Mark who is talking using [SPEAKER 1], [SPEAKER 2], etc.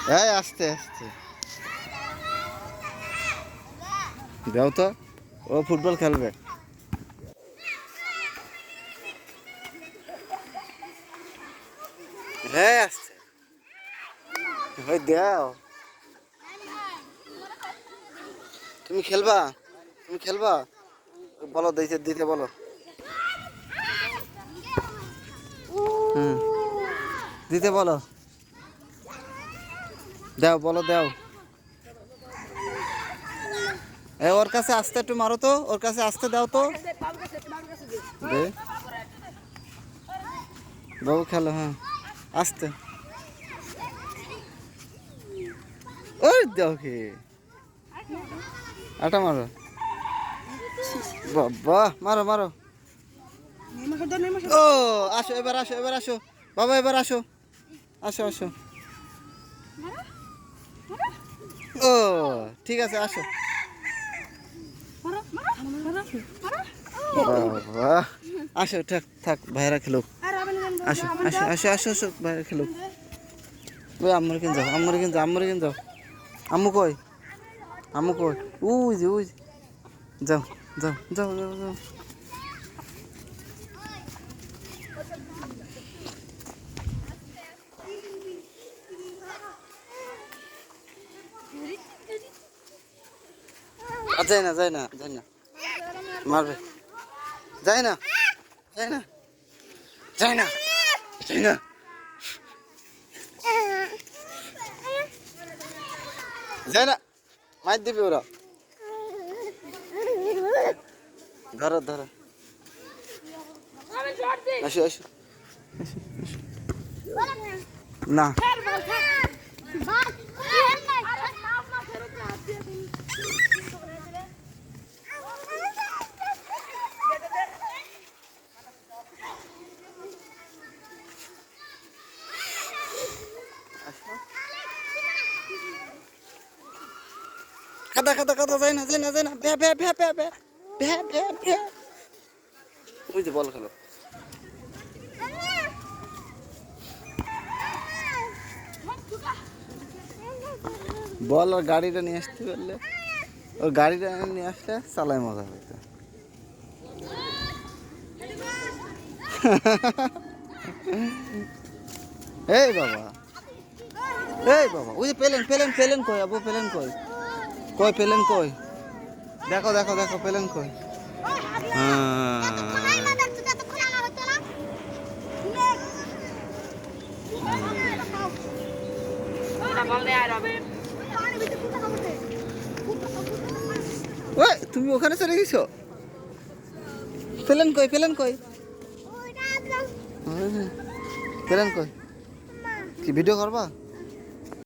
[SPEAKER 1] হ্যাঁ আস্তে আস্তে দাও তো, ও ফুটবল খেলবে। হ্যাঁ আসছে, দাও। তুমি খেলবা, তুমি খেলবা, বলো দিতে দিতে বলো। দিতে বলো, দাও বলো দাও। ওর কাছে আসতে একটু মারো তো, ওর কাছে আসতে দাও তো। বাবু খেলো, হ্যাঁ আসতে। ওই দাও কি আটা মারো, বাবা মারো মারো। ও আসো এবার, আসো এবার, আসো বাবা এবার আসো, আসো আসো। ও ঠিক আছে আসো। বাবা আসো, থাক থাক ভাইরা খেলুক। আসো আসো আসো আসো আসো ভাইরা খেলুক। ওই আম্মুর কিন যাও, আম্মুর কিন যাও, আম্মুর কিন যাও। আম্মু কই, আম্মু কই, উই যে উই, যাও যাও যাও যাও যাও। যাই না যাই না যাই না, মারবে, যাই না যাই না যাই না যাই না। যাই না, মার দিবি ওরা। ধরো ধরো, আসো আসো না। কাদা কাদা কাদা, যাই না যাই না যাই না, ভ্যা ভ্যা ভ্যা ভ্যা ভ্যা ভ্যা ভ্যা ভ্যা। ওই যে বল খেলো। বল আর গাড়িটা নিয়ে আসতে পারলে, ওর গাড়িটা নিয়ে আসলে চালায় মজা হইতো। এই বাবা, এই বাবা, ওই যে পেলেন পেলেন পেলেন কই, আবু পেলেন কই, কই পেলেন কই, দেখো দেখো দেখো পেলেন কই। ওই তুমি ওখানে চলে গেছো, পেলেন কই, পেলেন কই, পেলেন কই, কি ভিডিও করবা?